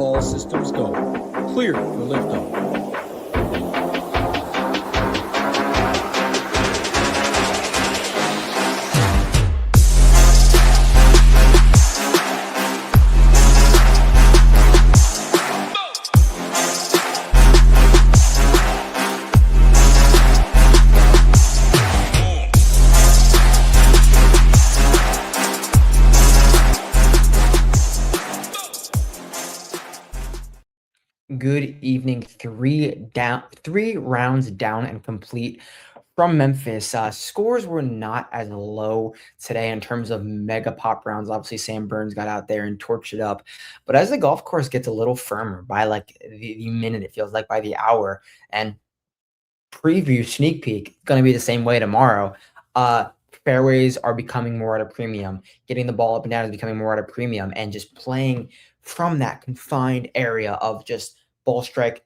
All systems go. Clear for liftoff. Good evening. Three rounds down and complete from Memphis. Scores were not as low today in terms of mega pop rounds. Obviously, Sam Burns got out there and torched it up. But as the golf course gets a little firmer by like the minute, it feels like by the hour. And preview sneak peek going to be the same way tomorrow. Fairways are becoming more at a premium. Getting the ball up and down is becoming more at a premium, and just playing from that confined area of just ball strike,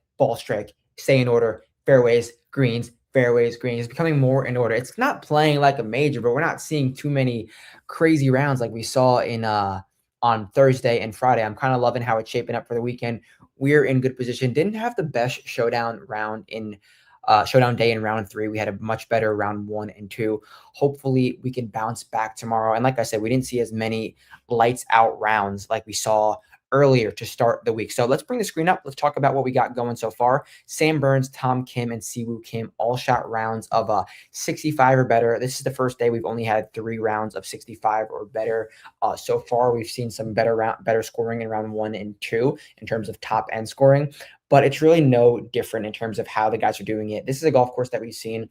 stay in order, fairways, greens, is becoming more in order. It's not playing like a major, but we're not seeing too many crazy rounds like we saw in on Thursday and Friday. I'm kind of loving how it's shaping up for the weekend. We're in good position. Didn't have the best showdown day in round 3. We had a much better round 1 and 2. Hopefully we can bounce back tomorrow. And like I said, we didn't see as many lights out rounds like we saw earlier to start the week. So let's bring the screen up. Let's talk about what we got going so far. Sam Burns, Tom Kim, and Siwoo Kim all shot rounds of 65 or better. This is the first day we've only had 3 rounds of 65 or better. So far, we've seen some better scoring in round 1 and 2 in terms of top end scoring. But it's really no different in terms of how the guys are doing it. This is a golf course that we've seen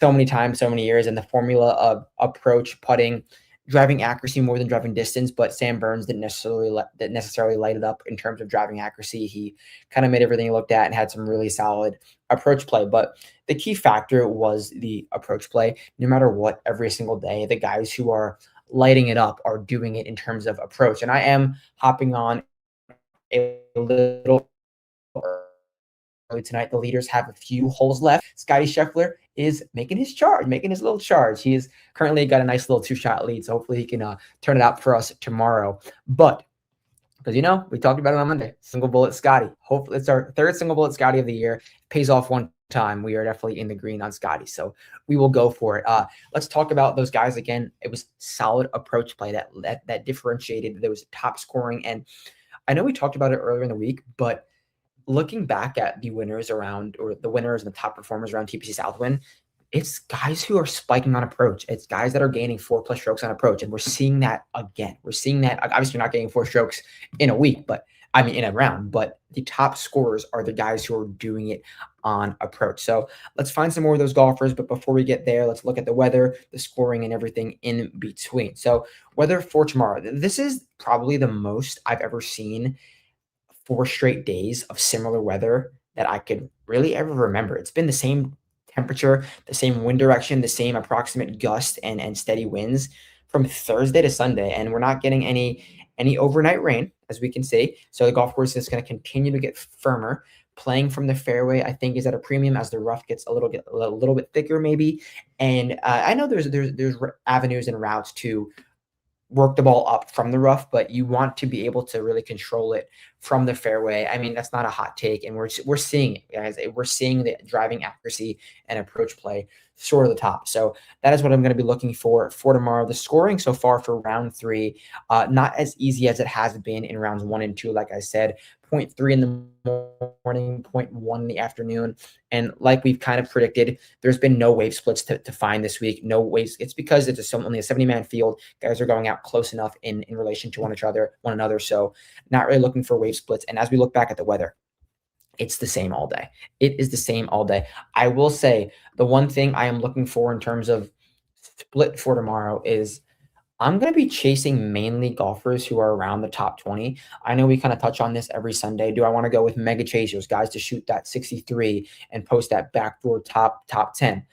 so many times, so many years, and the formula of approach, putting, driving accuracy more than driving distance. But Sam Burns didn't necessarily light it up in terms of driving accuracy. He kind of made everything he looked at and had some really solid approach play. But the key factor was the approach play. No matter what, every single day, the guys who are lighting it up are doing it in terms of approach. And I am hopping on a little early tonight. The leaders have a few holes left. Scotty Scheffler is making his little charge. He is currently got a nice little 2-shot lead, so hopefully he can turn it out for us tomorrow. But because we talked about it on Monday, single bullet Scotty. Hopefully it's our 3rd single bullet Scotty of the year. Pays off one time. We are definitely in the green on Scotty, so we will go for it. Let's talk about those guys again. It was solid approach play that differentiated. There was top scoring, and I know we talked about it earlier in the week, but looking back at the winners and the top performers around TPC Southwind, it's guys who are spiking on approach. It's guys that are gaining 4+ strokes on approach. And we're seeing that again. We're seeing that, obviously not getting 4 strokes in a week, in a round, but the top scorers are the guys who are doing it on approach. So let's find some more of those golfers. But before we get there, let's look at the weather, the scoring, and everything in between. So weather for tomorrow. This is probably the most I've ever seen 4 straight days of similar weather that I could really ever remember. It's been the same temperature, the same wind direction, the same approximate gust and steady winds from Thursday to Sunday. And we're not getting any overnight rain, as we can see. So the golf course is going to continue to get firmer. Playing from the fairway, I think, is at a premium as the rough gets a little bit thicker, maybe. And I know there's avenues and routes to work the ball up from the rough, but you want to be able to really control it from the fairway. I mean, that's not a hot take, and we're seeing it, guys. We're seeing the driving accuracy and approach play sort of the top. So that is what I'm going to be looking for tomorrow. The scoring so far for round 3, not as easy as it has been in rounds 1 and 2. Like I said, 0.3 in the morning, 0.1 in the afternoon. And like we've kind of predicted, there's been no wave splits to find this week. No waves. It's because it's only a 70-man field. Guys are going out close enough in relation to one another. So not really looking for wave splits. And as we look back at the weather, it's the same all day. It is the same all day. I will say the one thing I am looking for in terms of split for tomorrow is I'm going to be chasing mainly golfers who are around the top 20. I know we kind of touch on this every Sunday. Do I want to go with mega chasers, guys to shoot that 63 and post that backdoor top 10?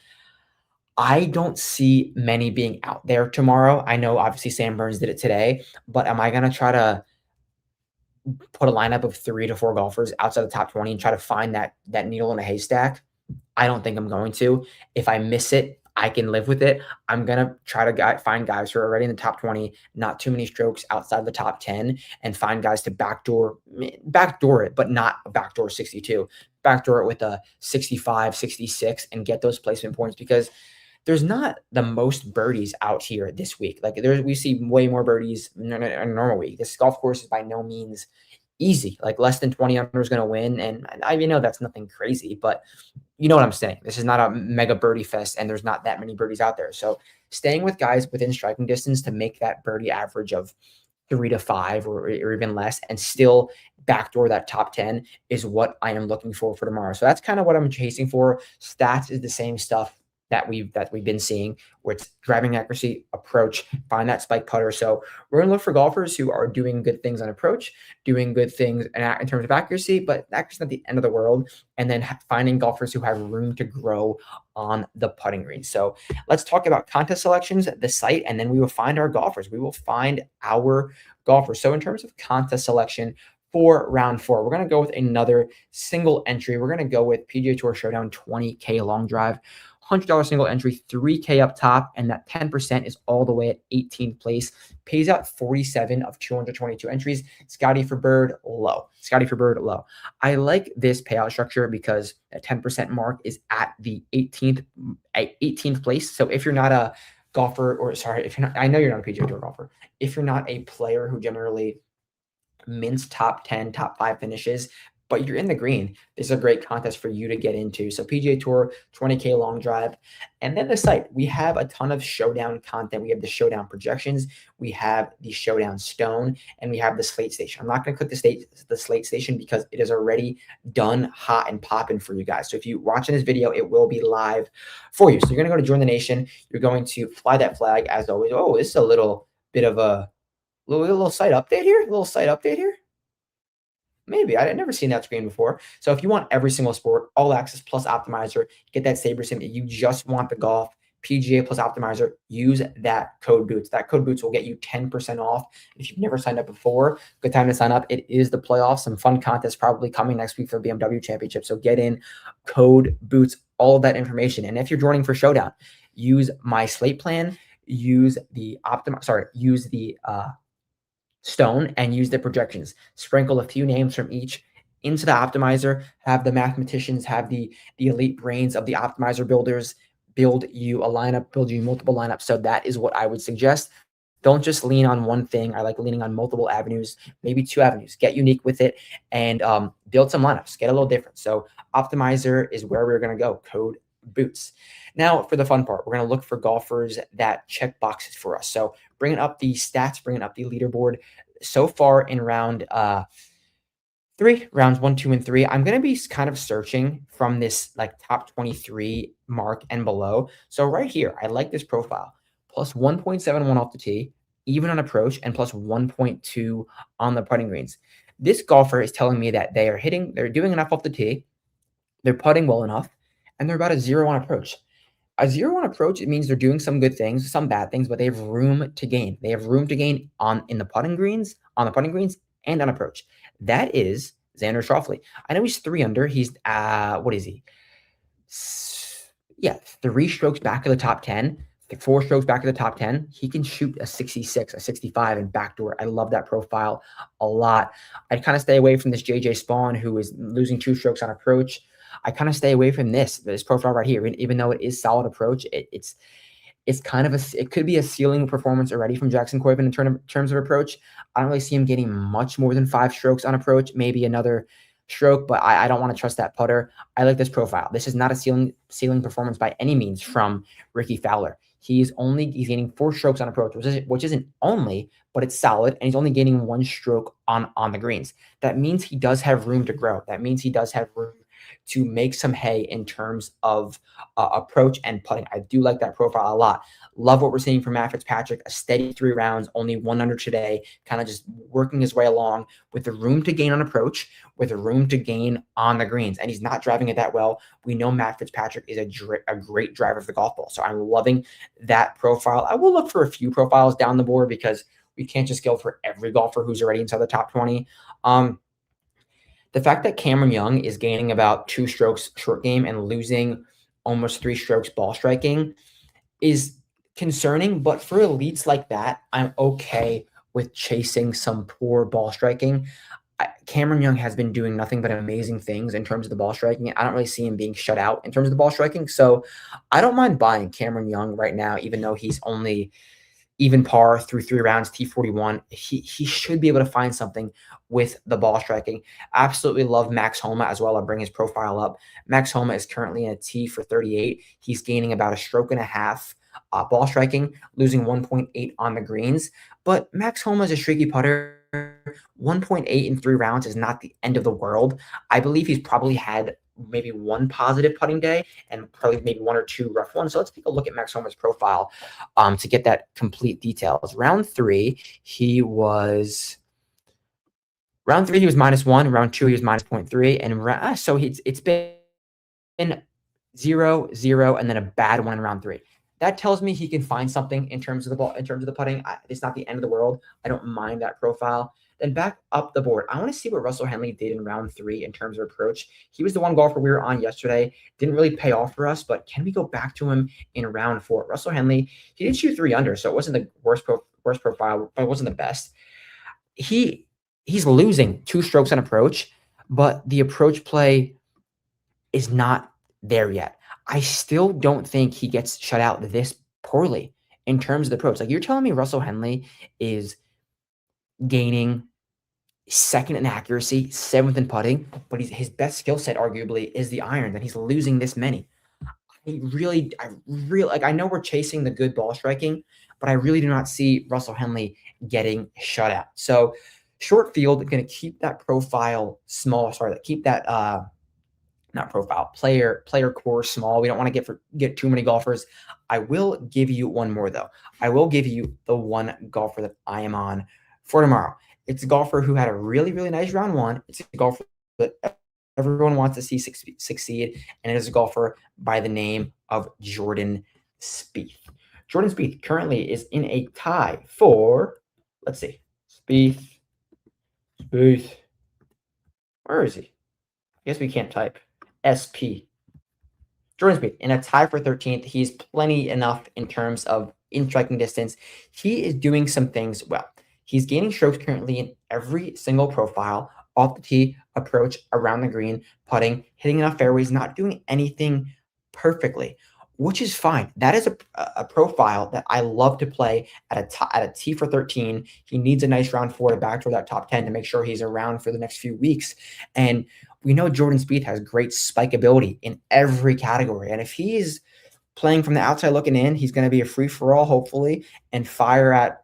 I don't see many being out there tomorrow. I know obviously Sam Burns did it today, but am I going to try to put a lineup of 3 to 4 golfers outside the top 20 and try to find that needle in a haystack? I don't think I'm going to. If I miss it, I can live with it. I'm going to try to find guys who are already in the top 20, not too many strokes outside the top 10, and find guys to backdoor it, but not a backdoor 62. Backdoor it with a 65, 66 and get those placement points, because there's not the most birdies out here this week. Like we see way more birdies in a normal week. This golf course is by no means easy. Like less than 20 under is going to win. And I know that's nothing crazy, but you know what I'm saying. This is not a mega birdie fest, and there's not that many birdies out there. So staying with guys within striking distance to make that birdie average of 3 to 5 or even less and still backdoor that top 10 is what I am looking for tomorrow. So that's kind of what I'm chasing for. Stats is the same stuff that we've been seeing, where it's driving accuracy, approach, find that spike putter. So we're going to look for golfers who are doing good things on approach, doing good things in terms of accuracy, but accuracy is not the end of the world. And then finding golfers who have room to grow on the putting green. So let's talk about contest selections, the site, and then we will find our golfers. We will find our golfers. So in terms of contest selection for round 4, we're going to go with another single entry. We're going to go with PGA Tour Showdown 20K long drive. $100 single entry, $3K up top, and that 10% is all the way at 18th place. Pays out 47 of 222 entries. Scotty for bird, low. I like this payout structure because that 10% mark is at the 18th place. So if you're not a golfer, I know you're not a PGA Tour golfer. If you're not a player who generally mints top 10, top 5 finishes, but you're in the green, this is a great contest for you to get into. So PGA Tour, 20K long drive. And then the site, we have a ton of Showdown content. We have the Showdown projections, we have the Showdown Stone, and we have the Slate Station. I'm not going to click the Slate Station because it is already done, hot and popping for you guys. So if you're watching this video, it will be live for you. So you're going to go to Join the Nation. You're going to fly that flag as always. Oh, this is a little bit of a little site update here. Maybe. I'd never seen that screen before. So if you want every single sport, all access plus optimizer, get that Sabre Sim, you just want the golf, PGA plus optimizer, use that code BOOTS. That code BOOTS will get you 10% off. If you've never signed up before, good time to sign up. It is the playoffs, some fun contests probably coming next week for the BMW Championship. So get in, code BOOTS, all of that information. And if you're joining for Showdown, use my slate plan, use the Stone, and use the projections. Sprinkle a few names from each into the optimizer, have the mathematicians, have the elite brains of the optimizer builders build you a lineup, build you multiple lineups. So that is what I would suggest. Don't just lean on one thing. I like leaning on multiple avenues, maybe 2 avenues. Get unique with it and build some lineups. Get a little different. So optimizer is where we're going to go. Code BOOTS. Now for the fun part, we're going to look for golfers that check boxes for us. So bringing up the stats, bringing up the leaderboard. So far in round 3, rounds 1, 2, and 3, I'm going to be kind of searching from this like top 23 mark and below. So right here, I like this profile. Plus 1.71 off the tee, even on approach, and plus 1.2 on the putting greens. This golfer is telling me that they're doing enough off the tee, they're putting well enough, and they're about a 0 on approach. A 0 on approach, it means they're doing some good things, some bad things, but they have room to gain. They have room to gain on the putting greens, and on approach. That is Xander Schauffele. I know he's 3 under. He's what is he? 3 strokes back of the top 10. 4 strokes back of the top 10. He can shoot a 66, a 65 and backdoor. I love that profile a lot. I'd kind of stay away from this JJ Spawn, who is losing 2 strokes on approach. I kind of stay away from this profile right here, even though it is solid approach. It's kind of it could be a ceiling performance already from Jackson Coyben in terms of approach. I don't really see him getting much more than 5 strokes on approach, maybe another stroke, but I don't want to trust that putter. I like this profile. This is not a ceiling performance by any means from Ricky Fowler. He's gaining 4 strokes on approach, which isn't only, but it's solid, and he's only gaining 1 stroke on the greens. That means he does have room to grow. That means he does have room to make some hay in terms of approach and putting. I do like that profile a lot. Love what we're seeing from Matt Fitzpatrick. A steady 3 rounds, only 1 under today, kind of just working his way along with the room to gain on approach, with the room to gain on the greens. And he's not driving it that well. We know Matt Fitzpatrick is a great driver of the golf ball. So I'm loving that profile. I will look for a few profiles down the board because we can't just go for every golfer who's already inside the top 20. The fact that Cameron Young is gaining about 2 strokes short game and losing almost 3 strokes ball striking, is concerning, but for elites like that, I'm okay with chasing some poor ball striking. Cameron Young has been doing nothing but amazing things in terms of the ball striking. I don't really see him being shut out in terms of the ball striking. So I don't mind buying Cameron Young right now, even though he's only even par through 3 rounds, T41. He should be able to find something with the ball striking. Absolutely love Max Homa as well. I'll bring his profile up. Max Homa is currently in a T for 38. He's gaining about a stroke and a half ball striking, losing 1.8 on the greens. But Max Homa is a streaky putter. 1.8 in 3 rounds is not the end of the world. I believe he's probably had maybe one positive putting day and probably maybe 1 or 2 rough ones. So let's take a look at Max Homa's profile to get that complete details. Round 3, he was -1. Round 2, he was -0.3. And so it's been 0, 0, and then a bad one in round 3. That tells me he can find something in terms of the ball, in terms of the putting. It's not the end of the world. I don't mind that profile. Then back up the board, I want to see what Russell Henley did in round 3 in terms of approach. He was the one golfer we were on yesterday. Didn't really pay off for us, but can we go back to him in round 4? Russell Henley, he did shoot 3 under, so it wasn't the worst profile, but it wasn't the best. He's losing 2 strokes on approach, but the approach play is not there yet. I still don't think he gets shut out this poorly in terms of the approach. Like, you're telling me Russell Henley is gaining 2nd in accuracy, 7th in putting, but his best skill set arguably is the irons, and he's losing this many. I really like, I know we're chasing the good ball striking, but I really do not see Russell Henley getting shut out. So short field, going to keep that profile small. Sorry, keep that not profile, player core small. We don't want to get too many golfers. I will give you one more though. I will give you the one golfer that I am on for tomorrow. It's a golfer who had a really, really nice round 1. It's a golfer that everyone wants to see succeed, and it is a golfer by the name of Jordan Spieth. Jordan Spieth currently is in a tie for, let's see, Spieth. Where is he? I guess we can't type. SP. Jordan Spieth in a tie for 13th. He's plenty enough in terms of in striking distance. He is doing some things well. He's gaining strokes currently in every single profile, off the tee, approach, around the green, putting, hitting enough fairways, not doing anything perfectly, which is fine. That is a profile that I love to play at a tee for 13. He needs a nice round 4 to back toward that top 10 to make sure he's around for the next few weeks. And we know Jordan Spieth has great spike ability in every category. And if he's playing from the outside looking in, he's going to be a free-for-all, hopefully, and fire at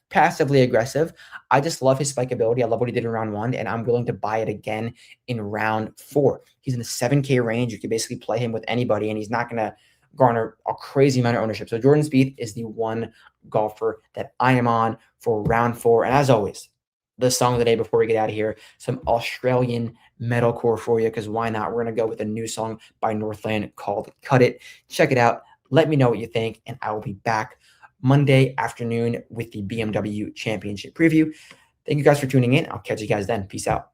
passively aggressive. I just love his spike ability. I love what he did in round 1, and I'm willing to buy it again in round 4. He's in the 7K range. You can basically play him with anybody, and he's not going to garner a crazy amount of ownership. So Jordan Spieth is the one golfer that I am on for round 4. And as always, the song of the day before we get out of here, some Australian metalcore for you, because why not? We're going to go with a new song by Northland called Cut It. Check it out. Let me know what you think, and I will be back Monday afternoon with the BMW Championship preview. Thank you guys for tuning in. I'll catch you guys then. Peace out.